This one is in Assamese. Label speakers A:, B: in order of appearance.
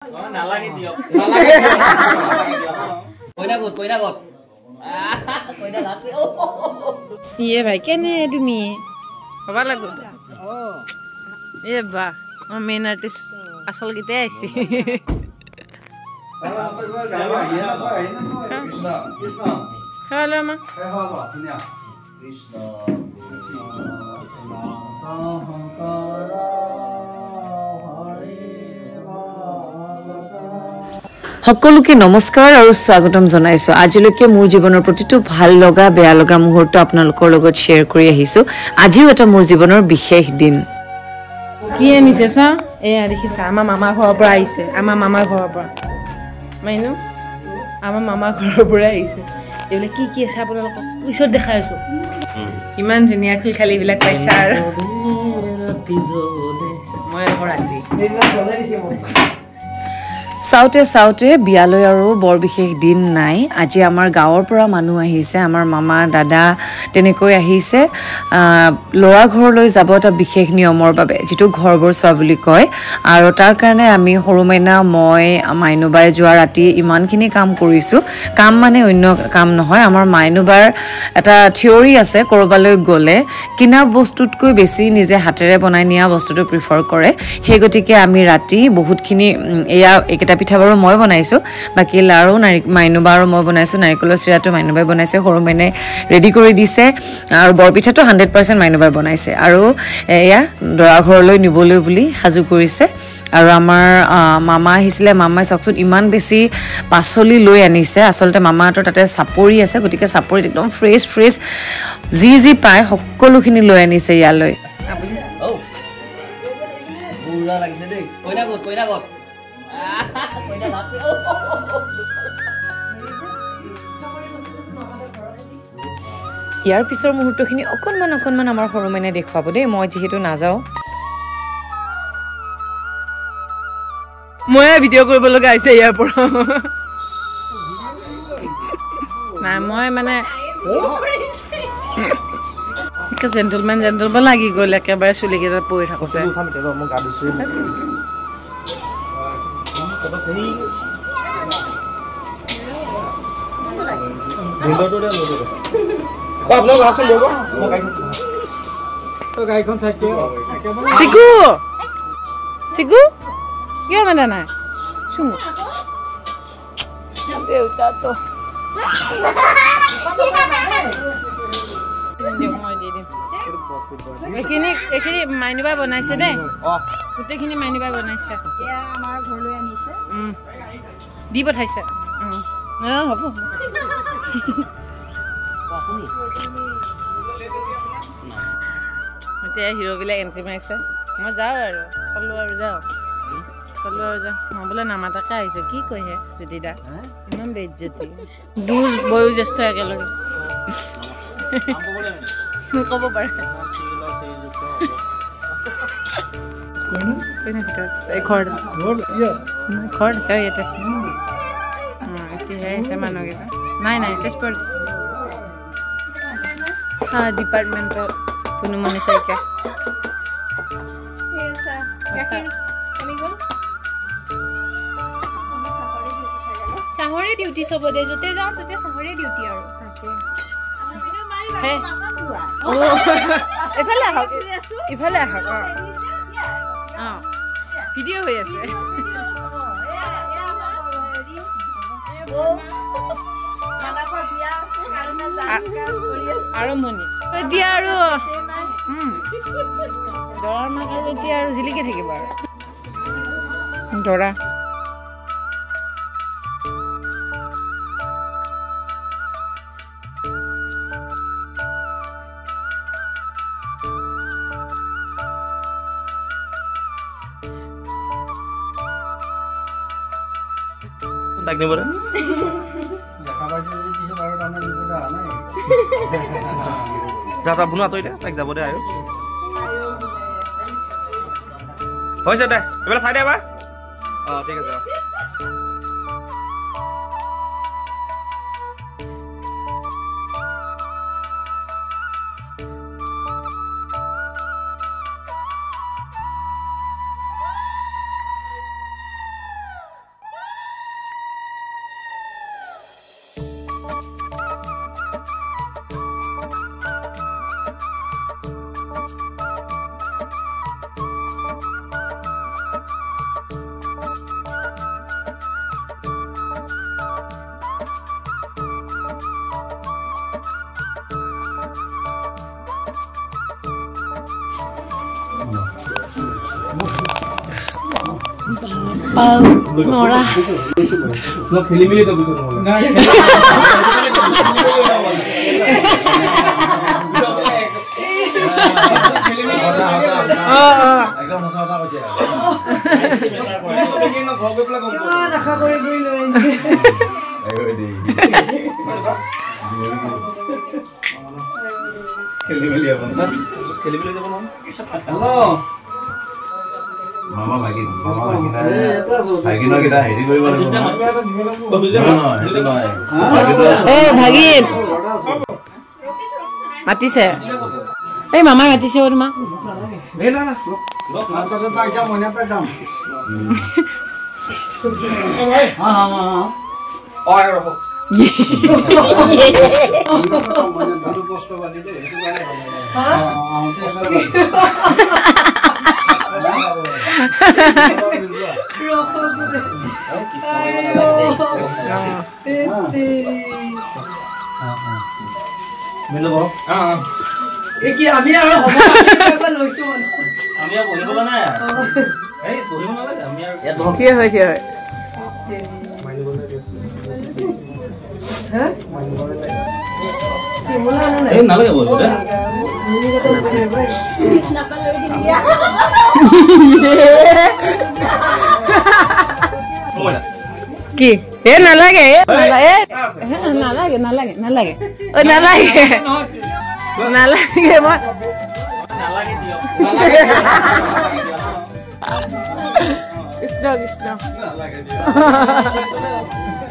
A: নালাগে দিয়ক কইনা গত কইনা লাস্ট
B: ইয়ে ভাই কেনে তুমি হবা লাগো এ বা মেন আর্টিস্ট আসল গীতে আইছি হ্যালো মা
C: সকলোকে নমস্কাৰ আৰু স্বাগতম জনাইছো আজিলৈকে মোৰ জীৱনৰ প্ৰতিটো ভাল লগা বেয়া লগা মুহূৰ্ত আপোনালোকৰ লগত শ্বেয়াৰ কৰি আহিছো আজিও এটা মোৰ জীৱনৰ বিশেষ দিন
B: কি আনিছে সা এয়া দেখিছা আমাৰ মামাৰ ঘৰৰ পৰা আহিছে আমাৰ মামাৰ ঘৰৰ পৰা মাইনু আমাৰ মামাৰ ঘৰৰ পৰা আহিছে এলে কি কি আছে আপোনালোকক পিছত দেখাই আছো ইমান ধুনীয়া খালি বিলাক পাইছা আৰু মই ৰাতি এইবিলাক বনাই দিছে মই
C: চাউতে চাউতে বিয়ালৈ আৰু বৰ বিশেষ দিন নাই আজি আমাৰ গাঁৱৰ পৰা মানুহ আহিছে আমাৰ মামা দাদা তেনেকৈ আহিছে লৰা ঘৰলৈ যাব এটা বিশেষ নিয়মৰ বাবে যেটো ঘৰবৰ চোৱা বুলি কয় আৰু তাৰ কাৰণে আমি হৰুমাইনা মই মাইনুবাই যোৱা ৰাতি ইমানখিনি কাম কৰিছো কাম মানে অন্য কাম নহয় আমাৰ মাইনুবাৰ এটা থিওৰি আছে কৰবালৈ গলে কিনা বস্তুতকৈ বেছি নিজে হাতেৰে বনাই নিয়া বস্তুটো প্ৰিফাৰ কৰে সেই গতিকে আমি ৰাতি বহুতখিনি এয়া এটা পিঠা বাৰু মই বনাইছো বাকি লাৰু মাইনুবাৰো মই বনাইছো নাৰিকলৰ চিৰাটো মাইনুবাই বনাইছে হৰুমেনে ৰেডি কৰি দিছে আৰু বৰ পিঠাটো 100% মাইনুবাই বনাইছে আৰু এয়া দৰা ঘৰলৈ নিবলৈ বুলি হাজু কৰিছে আৰু আমাৰ মামা আহিছিলে মামাই চকচুত ইমান বেছি পাচলি লৈ আনিছে আসলতে মামাহঁতৰ তাতে চাপৰি আছে গতিকে চাপৰিত একদম ফ্ৰেছ যি পায় সকলোখিনি লৈ আনিছে ইয়ালৈ
A: বুঢ়া লাগিছে দেই কইনা গত কইনা লাস্ট
C: ইয়াৰ পিছৰ মুহূৰ্তখিনি অকণমান আমাৰ হৰুমাইনে দেখুৱাব দেই মই যিহেতু নাযাওঁ
B: মই ভিডিঅ' কৰিব লগা হৈছে ইয়াৰ পৰা নাই মই মানে জেণ্টলমেন লাগি গ'ল একেবাৰে চুলিকেইটা পৰি থাকোঁতে চিকু কিয় মাতা নাই চুমু দেউতাটো এইখিনি মাইনুবাই বনাইছে দেই গোটেইখিনি মাইনুবাই বনাইছে
D: আমাৰ ঘৰলৈ আনিছে
B: দি পঠাইছে হ'ব এতিয়া হিৰোবিলাক এণ্ট্ৰি মাৰিছে মই যাওঁ আৰু থলো আৰু যাওঁ মই বোলে নামাতাকে আহিছো কি কৈহে জ্যোতিদা ইমান বেজ্জতি দুজ বয়োজ্যেষ্ঠ একেলগে ক'ব পাৰে ঘৰত আছে ইয়াতে এতিয়াহে আহিছে মানুহকেইটা নাই তেজপুৰত আছে চাহ ডিপাৰ্টমেণ্টৰ পুনুমণি শইকীয়া
D: চাহৰে ডিউটি চবতে য'তে যাওঁ ততে চাহৰে ডিউটি আৰু
B: ইফালে আহক ভিডিঅ' হৈ আছে আৰম্ভণি এতিয়া আৰু দৰাৰ মাক আৰু এতিয়া আৰু জিলিকি থাকিব আৰু দৰা
E: দাদা বুনা তই দে তাক যাব দে আৰু হৈছে দে এবাৰ চাই দে এবাৰ ঠিক আছে
B: কপাল নৰা
E: খেলি মেলি তো বুঝছো একদম সঁচা কথা কৈছে ঘৰ গৈ পেলাই গম
B: আশা কৰি লৈ
E: খেলি মেলি যাব না খেলি মেলি যাব না হ্যালো মামা ভাগিন কিটা হেৰি কৰিব লাগিব
B: ভাগিন মাতিছে এই মামাই মাতিছে তোমাক
A: আমি আৰু লৈছো আমি আৰু বহিব নাই এই বহিব নালাগে আমি আৰু ইয়াত
B: কি হয়
A: এই নালাগে বহিব
B: কি এ নালাগে নালাগে নালাগে নালাগে নালাগে নালাগে মই
A: নালাগে দিয়ক
B: কৃষ্ণ কৃষ্ণ
E: নালাগে দিয়ক